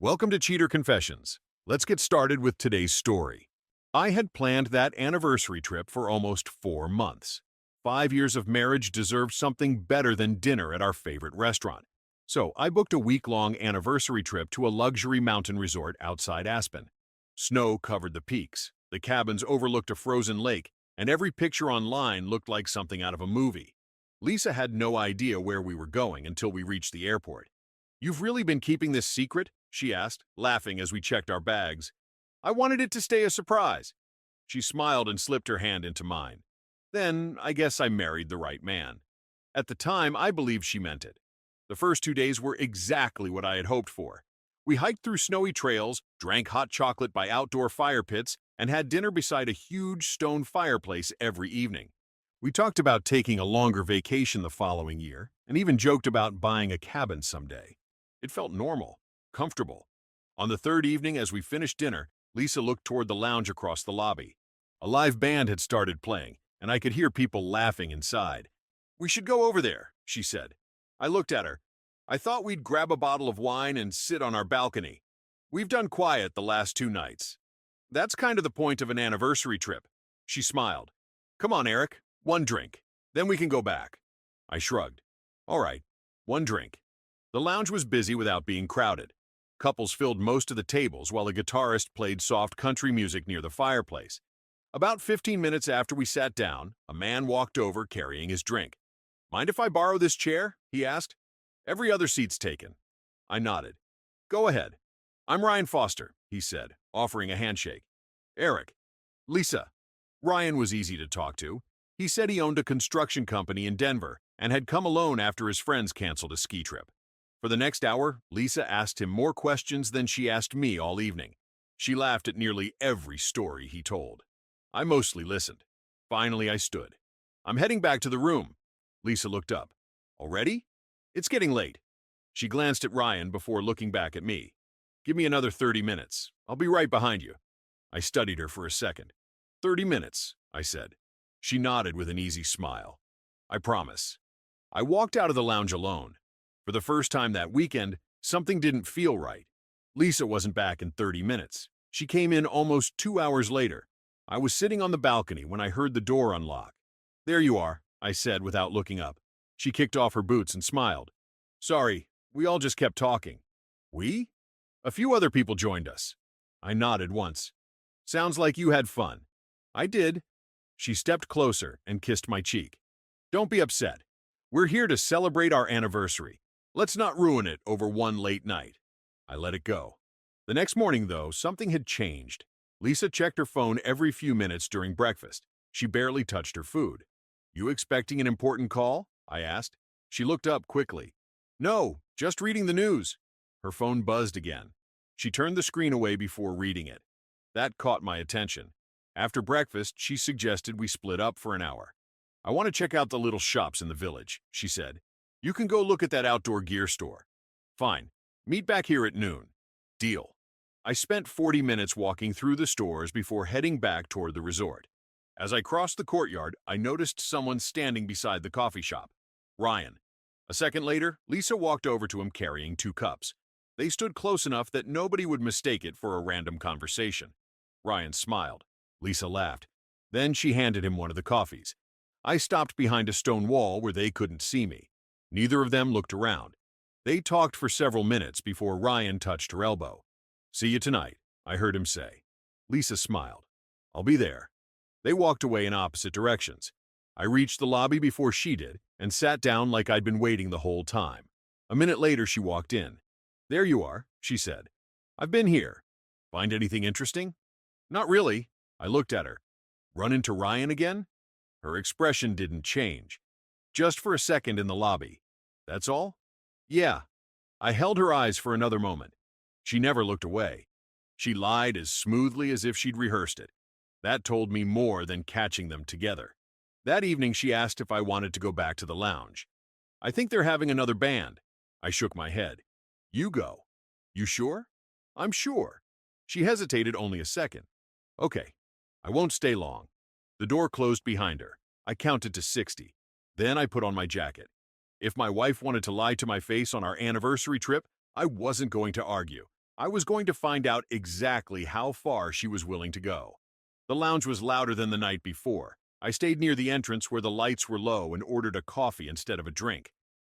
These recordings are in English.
Welcome to Cheater Confessions. Let's get started with today's story. I had planned that anniversary trip for almost 4 months. 5 years of marriage deserved something better than dinner at our favorite restaurant. So I booked a week-long anniversary trip to a luxury mountain resort outside Aspen. Snow covered the peaks, the cabins overlooked a frozen lake, and every picture online looked like something out of a movie. Lisa had no idea where we were going until we reached the airport. "You've really been keeping this secret?" she asked, laughing as we checked our bags. "I wanted it to stay a surprise." She smiled and slipped her hand into mine. Then, I guess I married the right man. At the time, I believed she meant it. The first 2 days were exactly what I had hoped for. We hiked through snowy trails, drank hot chocolate by outdoor fire pits, and had dinner beside a huge stone fireplace every evening. We talked about taking a longer vacation the following year, and even joked about buying a cabin someday. It felt normal, comfortable. On the third evening, as we finished dinner, Lisa looked toward the lounge across the lobby. A live band had started playing, and I could hear people laughing inside. "We should go over there," she said. I looked at her. "I thought we'd grab a bottle of wine and sit on our balcony. We've done quiet the last 2 nights." "That's kind of the point of an anniversary trip." She smiled. "Come on, Eric, one drink. Then we can go back." I shrugged. "All right, one drink." The lounge was busy without being crowded. Couples filled most of the tables while a guitarist played soft country music near the fireplace. About 15 minutes after we sat down, a man walked over carrying his drink. "Mind if I borrow this chair?" he asked. "Every other seat's taken." I nodded. "Go ahead." "I'm Ryan Foster," he said, offering a handshake. "Eric." "Lisa." Ryan was easy to talk to. He said he owned a construction company in Denver and had come alone after his friends canceled a ski trip. For the next hour, Lisa asked him more questions than she asked me all evening. She laughed at nearly every story he told. I mostly listened. Finally, I stood. "I'm heading back to the room." Lisa looked up. "Already? It's getting late." She glanced at Ryan before looking back at me. "Give me another 30 minutes. I'll be right behind you." I studied her for a second. 30 minutes, I said. She nodded with an easy smile. "I promise." I walked out of the lounge alone. For the first time that weekend, something didn't feel right. Lisa wasn't back in 30 minutes. She came in almost 2 hours later. I was sitting on the balcony when I heard the door unlock. "There you are," I said without looking up. She kicked off her boots and smiled. "Sorry, we all just kept talking." "We?" "A few other people joined us." I nodded once. "Sounds like you had fun." "I did." She stepped closer and kissed my cheek. "Don't be upset. We're here to celebrate our anniversary. Let's not ruin it over one late night." I let it go. The next morning, though, something had changed. Lisa checked her phone every few minutes during breakfast. She barely touched her food. "You expecting an important call?" I asked. She looked up quickly. "No, just reading the news." Her phone buzzed again. She turned the screen away before reading it. That caught my attention. After breakfast, she suggested we split up for an hour. "I want to check out the little shops in the village," she said. "You can go look at that outdoor gear store." "Fine. Meet back here at noon." "Deal." I spent 40 minutes walking through the stores before heading back toward the resort. As I crossed the courtyard, I noticed someone standing beside the coffee shop. Ryan. A second later, Lisa walked over to him carrying 2 cups. They stood close enough that nobody would mistake it for a random conversation. Ryan smiled. Lisa laughed. Then she handed him one of the coffees. I stopped behind a stone wall where they couldn't see me. Neither of them looked around. They talked for several minutes before Ryan touched her elbow. "See you tonight," I heard him say. Lisa smiled. "I'll be there." They walked away in opposite directions. I reached the lobby before she did and sat down like I'd been waiting the whole time. A minute later, she walked in. "There you are," she said. "I've been here. Find anything interesting?" "Not really." I looked at her. "Run into Ryan again?" Her expression didn't change. "Just for a second in the lobby." "That's all?" "Yeah." I held her eyes for another moment. She never looked away. She lied as smoothly as if she'd rehearsed it. That told me more than catching them together. That evening, she asked if I wanted to go back to the lounge. "I think they're having another band." I shook my head. "You go." "You sure?" "I'm sure." She hesitated only a second. "Okay, I won't stay long." The door closed behind her. I counted to 60. Then I put on my jacket. If my wife wanted to lie to my face on our anniversary trip, I wasn't going to argue. I was going to find out exactly how far she was willing to go. The lounge was louder than the night before. I stayed near the entrance where the lights were low and ordered a coffee instead of a drink.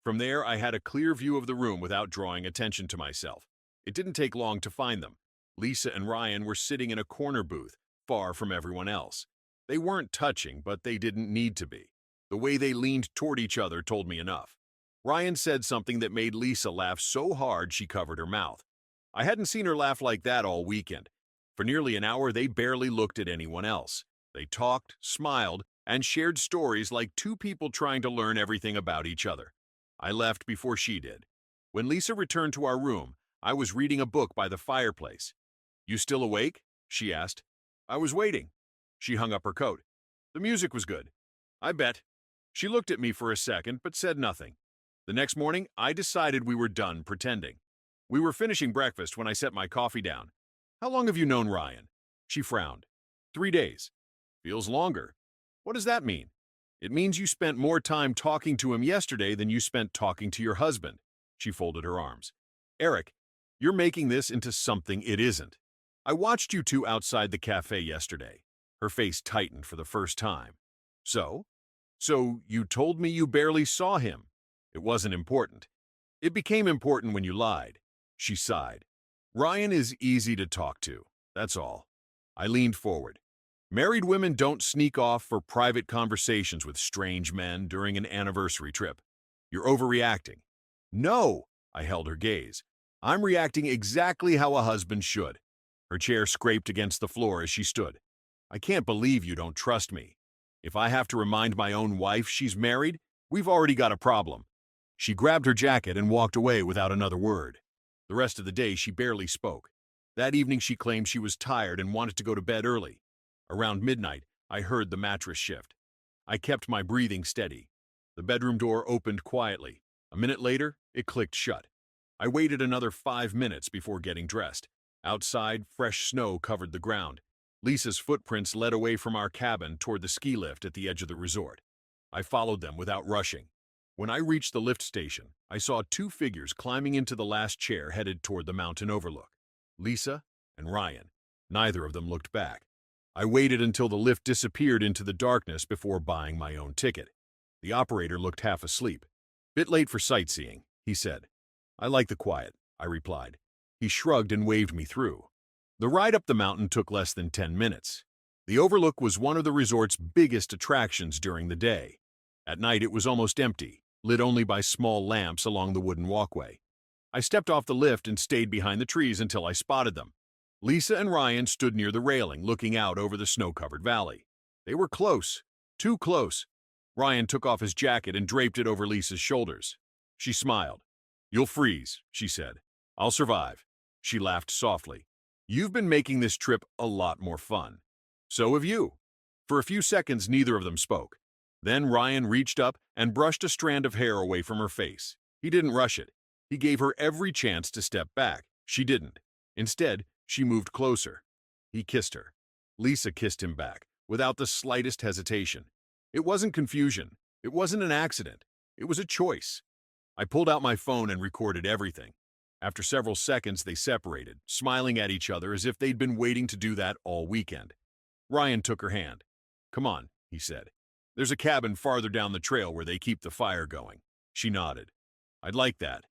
From there, I had a clear view of the room without drawing attention to myself. It didn't take long to find them. Lisa and Ryan were sitting in a corner booth, far from everyone else. They weren't touching, but they didn't need to be. The way they leaned toward each other told me enough. Ryan said something that made Lisa laugh so hard she covered her mouth. I hadn't seen her laugh like that all weekend. For nearly an hour, they barely looked at anyone else. They talked, smiled, and shared stories like two people trying to learn everything about each other. I left before she did. When Lisa returned to our room, I was reading a book by the fireplace. "You still awake?" she asked. "I was waiting." She hung up her coat. "The music was good." "I bet." She looked at me for a second, but said nothing. The next morning, I decided we were done pretending. We were finishing breakfast when I set my coffee down. "How long have you known Ryan?" She frowned. 3 days. "Feels longer." "What does that mean?" "It means you spent more time talking to him yesterday than you spent talking to your husband." She folded her arms. "Eric, you're making this into something it isn't. I watched you two outside the cafe yesterday." Her face tightened for the first time. "So? So you told me you barely saw him. It wasn't important." "It became important when you lied." She sighed. "Ryan is easy to talk to, that's all." I leaned forward. "Married women don't sneak off for private conversations with strange men during an anniversary trip. You're overreacting." "No," I held her gaze. "I'm reacting exactly how a husband should." Her chair scraped against the floor as she stood. "I can't believe you don't trust me. If I have to remind my own wife she's married, we've already got a problem." She grabbed her jacket and walked away without another word. The rest of the day, she barely spoke. That evening, she claimed she was tired and wanted to go to bed early. Around midnight, I heard the mattress shift. I kept my breathing steady. The bedroom door opened quietly. A minute later, it clicked shut. I waited another 5 minutes before getting dressed. Outside, fresh snow covered the ground. Lisa's footprints led away from our cabin toward the ski lift at the edge of the resort. I followed them without rushing. When I reached the lift station, I saw two figures climbing into the last chair headed toward the mountain overlook. Lisa and Ryan. Neither of them looked back. I waited until the lift disappeared into the darkness before buying my own ticket. The operator looked half asleep. "Bit late for sightseeing," he said. "I like the quiet," I replied. He shrugged and waved me through. The ride up the mountain took less than 10 minutes. The overlook was one of the resort's biggest attractions during the day. At night, it was almost empty, lit only by small lamps along the wooden walkway. I stepped off the lift and stayed behind the trees until I spotted them. Lisa and Ryan stood near the railing, looking out over the snow-covered valley. They were close, too close. Ryan took off his jacket and draped it over Lisa's shoulders. She smiled. "You'll freeze," she said. "I'll survive." She laughed softly. "You've been making this trip a lot more fun." "So have you." For a few seconds, neither of them spoke. Then Ryan reached up and brushed a strand of hair away from her face. He didn't rush it. He gave her every chance to step back. She didn't. Instead, she moved closer. He kissed her. Lisa kissed him back, without the slightest hesitation. It wasn't confusion. It wasn't an accident. It was a choice. I pulled out my phone and recorded everything. After several seconds, they separated, smiling at each other as if they'd been waiting to do that all weekend. Ryan took her hand. "Come on," he said. "There's a cabin farther down the trail where they keep the fire going." She nodded. "I'd like that."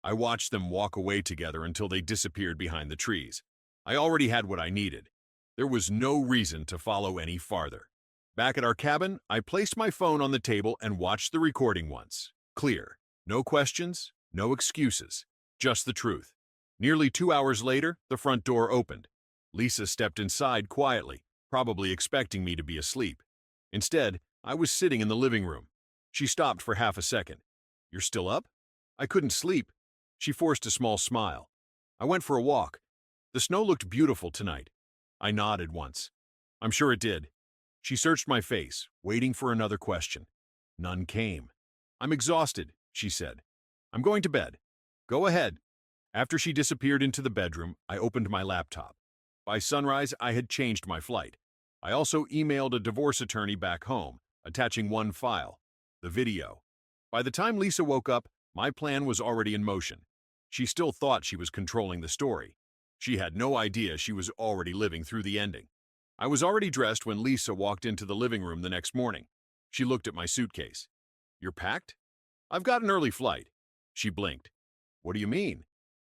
I watched them walk away together until they disappeared behind the trees. I already had what I needed. There was no reason to follow any farther. Back at our cabin, I placed my phone on the table and watched the recording once. Clear. No questions, no excuses. Just the truth. Nearly 2 hours later, the front door opened. Lisa stepped inside quietly, probably expecting me to be asleep. Instead, I was sitting in the living room. She stopped for half a second. "You're still up?" "I couldn't sleep." She forced a small smile. "I went for a walk. The snow looked beautiful tonight." I nodded once. "I'm sure it did." She searched my face, waiting for another question. None came. "I'm exhausted," she said. "I'm going to bed." "Go ahead." After she disappeared into the bedroom, I opened my laptop. By sunrise, I had changed my flight. I also emailed a divorce attorney back home, attaching one file, the video. By the time Lisa woke up, my plan was already in motion. She still thought she was controlling the story. She had no idea she was already living through the ending. I was already dressed when Lisa walked into the living room the next morning. She looked at my suitcase. "You're packed?" "I've got an early flight." She blinked. "What do you mean?"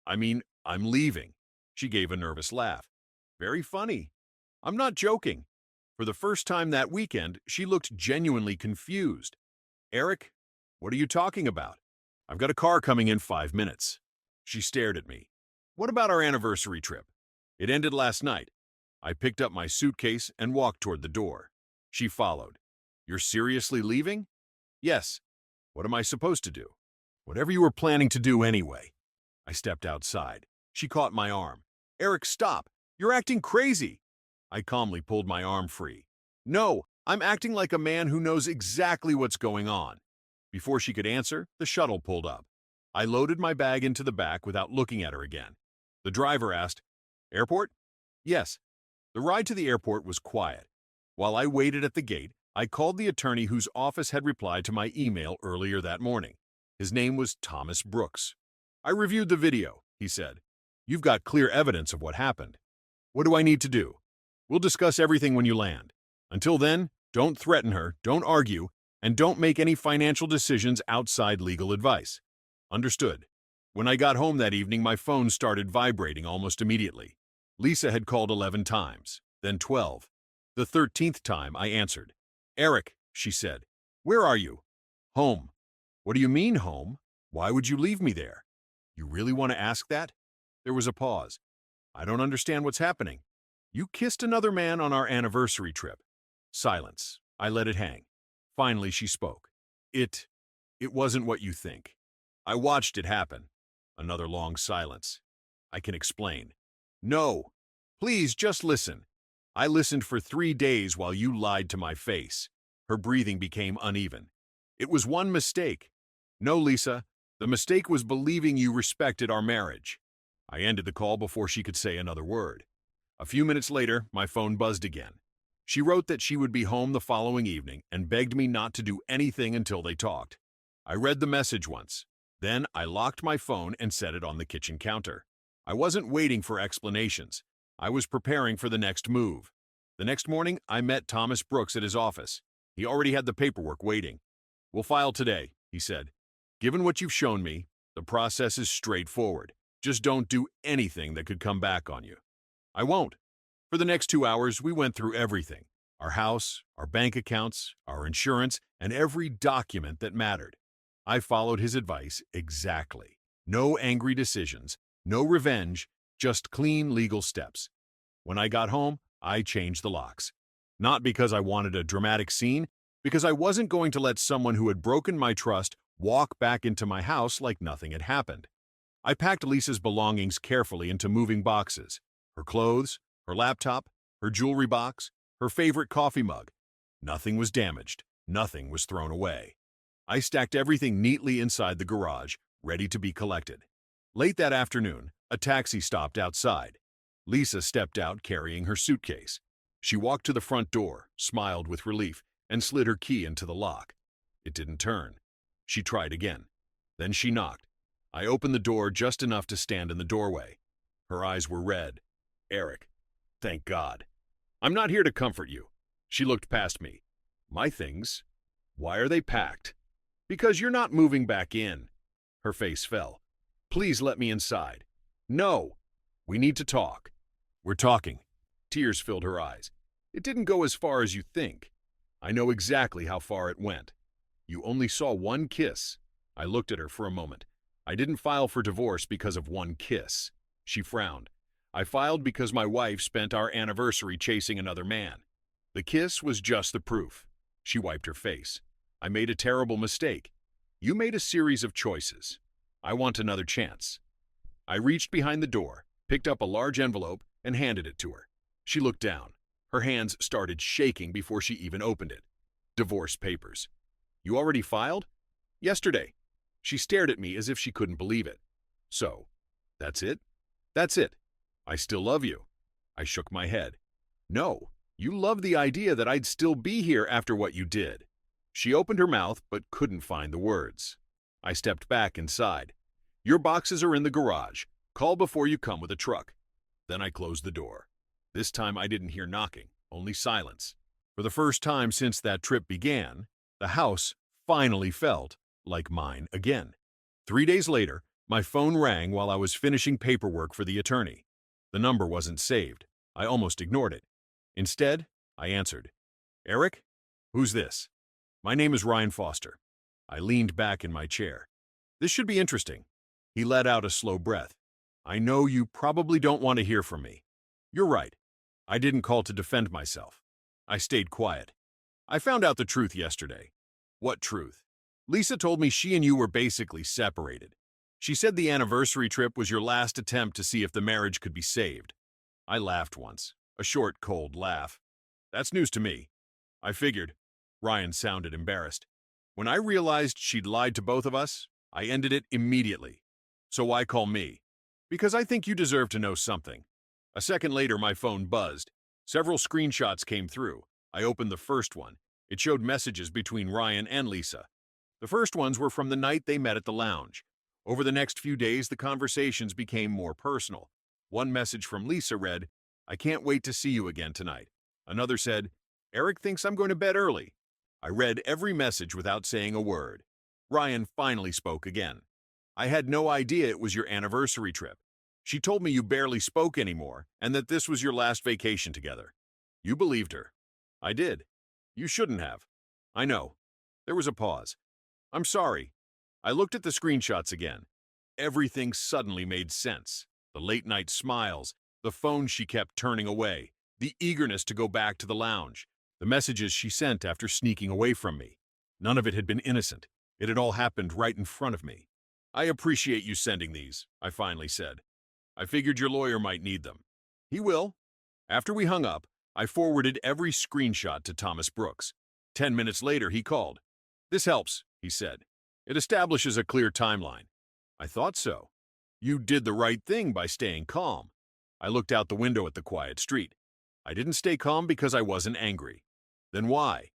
"I mean, I'm leaving." She gave a nervous laugh. "Very funny." "I'm not joking." For the first time that weekend, she looked genuinely confused. "Eric, what are you talking about?" "I've got a car coming in 5 minutes." She stared at me. "What about our anniversary trip?" "It ended last night." I picked up my suitcase and walked toward the door. She followed. "You're seriously leaving?" "Yes." "What am I supposed to do?" "Whatever you were planning to do anyway." I stepped outside. She caught my arm. "Eric, stop! You're acting crazy!" I calmly pulled my arm free. "No, I'm acting like a man who knows exactly what's going on." Before she could answer, the shuttle pulled up. I loaded my bag into the back without looking at her again. The driver asked, "Airport?" "Yes." The ride to the airport was quiet. While I waited at the gate, I called the attorney whose office had replied to my email earlier that morning. His name was Thomas Brooks. "I reviewed the video," he said. "You've got clear evidence of what happened. What do I need to do?" "We'll discuss everything when you land. Until then, don't threaten her, don't argue, and don't make any financial decisions outside legal advice." "Understood." When I got home that evening, my phone started vibrating almost immediately. Lisa had called 11 times, then 12. The 13th time, I answered. "Eric," she said, "where are you?" "Home." "What do you mean, home? Why would you leave me there?" "You really want to ask that?" There was a pause. "I don't understand what's happening." "You kissed another man on our anniversary trip." Silence. I let it hang. Finally, she spoke. It wasn't what you think. I watched it happen." Another long silence. "I can explain." "No. Please, just listen." "I listened for 3 days while you lied to my face." Her breathing became uneven. "It was one mistake." "No, Lisa. The mistake was believing you respected our marriage." I ended the call before she could say another word. A few minutes later, my phone buzzed again. She wrote that she would be home the following evening and begged me not to do anything until they talked. I read the message once. Then I locked my phone and set it on the kitchen counter. I wasn't waiting for explanations. I was preparing for the next move. The next morning, I met Thomas Brooks at his office. He already had the paperwork waiting. "We'll file today," he said. "Given what you've shown me, the process is straightforward. Just don't do anything that could come back on you." "I won't." For the next 2 hours, we went through everything. Our house, our bank accounts, our insurance, and every document that mattered. I followed his advice exactly. No angry decisions, no revenge, just clean legal steps. When I got home, I changed the locks. Not because I wanted a dramatic scene, because I wasn't going to let someone who had broken my trust walk back into my house like nothing had happened. I packed Lisa's belongings carefully into moving boxes. Her clothes, her laptop, her jewelry box, her favorite coffee mug. Nothing was damaged. Nothing was thrown away. I stacked everything neatly inside the garage, ready to be collected. Late that afternoon, a taxi stopped outside. Lisa stepped out carrying her suitcase. She walked to the front door, smiled with relief, and slid her key into the lock. It didn't turn. She tried again. Then she knocked. I opened the door just enough to stand in the doorway. Her eyes were red. "Eric, thank God." "I'm not here to comfort you." She looked past me. "My things? Why are they packed?" "Because you're not moving back in." Her face fell. "Please let me inside." "No." "We need to talk." "We're talking." Tears filled her eyes. "It didn't go as far as you think." "I know exactly how far it went." "You only saw one kiss." I looked at her for a moment. "I didn't file for divorce because of one kiss." She frowned. "I filed because my wife spent our anniversary chasing another man. The kiss was just the proof." She wiped her face. "I made a terrible mistake. You made a series of choices. I want another chance." I reached behind the door, picked up a large envelope, and handed it to her. She looked down. Her hands started shaking before she even opened it. "Divorce papers." "You already filed?" "Yesterday." She stared at me as if she couldn't believe it. "So, that's it?" "That's it." "I still love you." I shook my head. "No, you love the idea that I'd still be here after what you did." She opened her mouth but couldn't find the words. I stepped back inside. "Your boxes are in the garage. Call before you come with a truck." Then I closed the door. This time I didn't hear knocking, only silence. For the first time since that trip began, the house finally felt like mine again. 3 days later, my phone rang while I was finishing paperwork for the attorney. The number wasn't saved. I almost ignored it. Instead, I answered. Eric? Who's this? My name is Ryan Foster. I leaned back in my chair. This should be interesting. He let out a slow breath. I know you probably don't want to hear from me. You're right. I didn't call to defend myself. I stayed quiet. I found out the truth yesterday. What truth? Lisa told me she and you were basically separated. She said the anniversary trip was your last attempt to see if the marriage could be saved. I laughed once, a short, cold laugh. That's news to me. I figured. Ryan sounded embarrassed. When I realized she'd lied to both of us, I ended it immediately. So why call me? Because I think you deserve to know something. A second later, my phone buzzed. Several screenshots came through. I opened the first one. It showed messages between Ryan and Lisa. The first ones were from the night they met at the lounge. Over the next few days, the conversations became more personal. One message from Lisa read, I can't wait to see you again tonight. Another said, Eric thinks I'm going to bed early. I read every message without saying a word. Ryan finally spoke again. I had no idea it was your anniversary trip. She told me you barely spoke anymore and that this was your last vacation together. You believed her. I did. You shouldn't have. I know. There was a pause. I'm sorry. I looked at the screenshots again. Everything suddenly made sense. The late-night smiles, the phone she kept turning away, the eagerness to go back to the lounge, the messages she sent after sneaking away from me. None of it had been innocent. It had all happened right in front of me. I appreciate you sending these, I finally said. I figured your lawyer might need them. He will. After we hung up, I forwarded every screenshot to Thomas Brooks. 10 minutes later, he called. This helps, he said. It establishes a clear timeline. I thought so. You did the right thing by staying calm. I looked out the window at the quiet street. I didn't stay calm because I wasn't angry. Then why?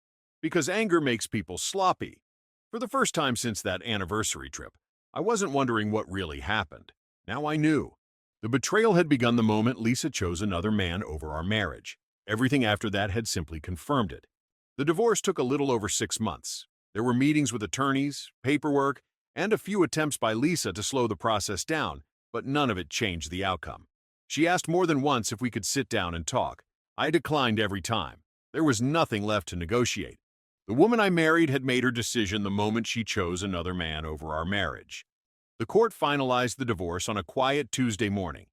Because anger makes people sloppy. For the first time since that anniversary trip, I wasn't wondering what really happened. Now I knew. The betrayal had begun the moment Lisa chose another man over our marriage. Everything after that had simply confirmed it. The divorce took a little over 6 months. There were meetings with attorneys, paperwork, and a few attempts by Lisa to slow the process down, but none of it changed the outcome. She asked more than once if we could sit down and talk. I declined every time. There was nothing left to negotiate. The woman I married had made her decision the moment she chose another man over our marriage. The court finalized the divorce on a quiet Tuesday morning.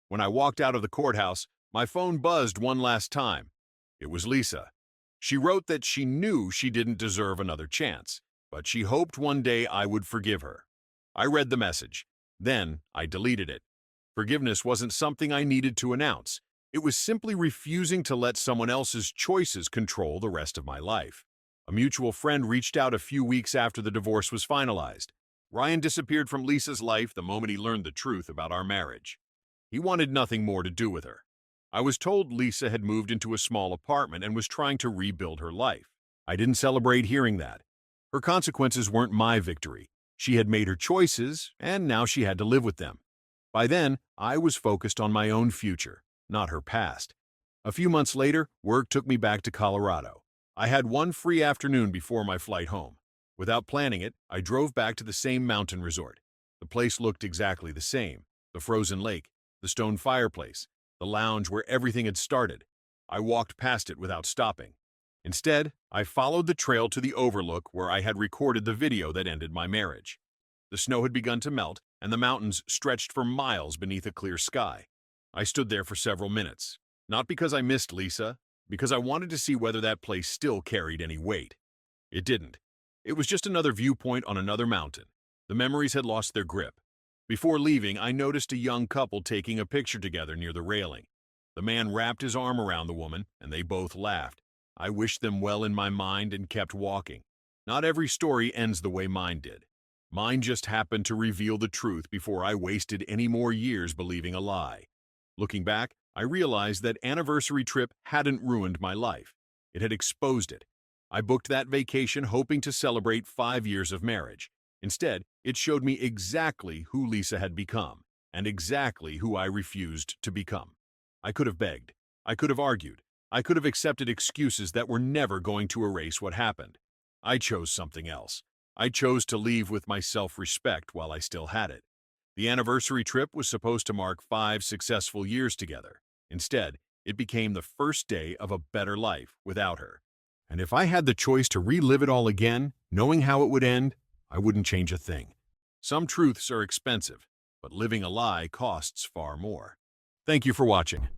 When I walked out of the courthouse, my phone buzzed one last time. It was Lisa. She wrote that she knew she didn't deserve another chance, but she hoped one day I would forgive her. I read the message. Then I deleted it. Forgiveness wasn't something I needed to announce. It was simply refusing to let someone else's choices control the rest of my life. A mutual friend reached out a few weeks after the divorce was finalized. Ryan disappeared from Lisa's life the moment he learned the truth about our marriage. He wanted nothing more to do with her. I was told Lisa had moved into a small apartment and was trying to rebuild her life. I didn't celebrate hearing that. Her consequences weren't my victory. She had made her choices, and now she had to live with them. By then, I was focused on my own future, not her past. A few months later, work took me back to Colorado. I had one free afternoon before my flight home. Without planning it, I drove back to the same mountain resort. The place looked exactly the same. The frozen lake, the stone fireplace, the lounge where everything had started. I walked past it without stopping. Instead, I followed the trail to the overlook where I had recorded the video that ended my marriage. The snow had begun to melt, and the mountains stretched for miles beneath a clear sky. I stood there for several minutes, not because I missed Lisa, because I wanted to see whether that place still carried any weight. It didn't. It was just another viewpoint on another mountain. The memories had lost their grip. Before leaving, I noticed a young couple taking a picture together near the railing. The man wrapped his arm around the woman, and they both laughed. I wished them well in my mind and kept walking. Not every story ends the way mine did. Mine just happened to reveal the truth before I wasted any more years believing a lie. Looking back, I realized that anniversary trip hadn't ruined my life. It had exposed it. I booked that vacation hoping to celebrate 5 years of marriage. Instead, it showed me exactly who Lisa had become and exactly who I refused to become. I could have begged. I could have argued. I could have accepted excuses that were never going to erase what happened. I chose something else. I chose to leave with my self-respect while I still had it. The anniversary trip was supposed to mark 5 successful years together. Instead, it became the first day of a better life without her. And if I had the choice to relive it all again, knowing how it would end, I wouldn't change a thing. Some truths are expensive, but living a lie costs far more. Thank you for watching.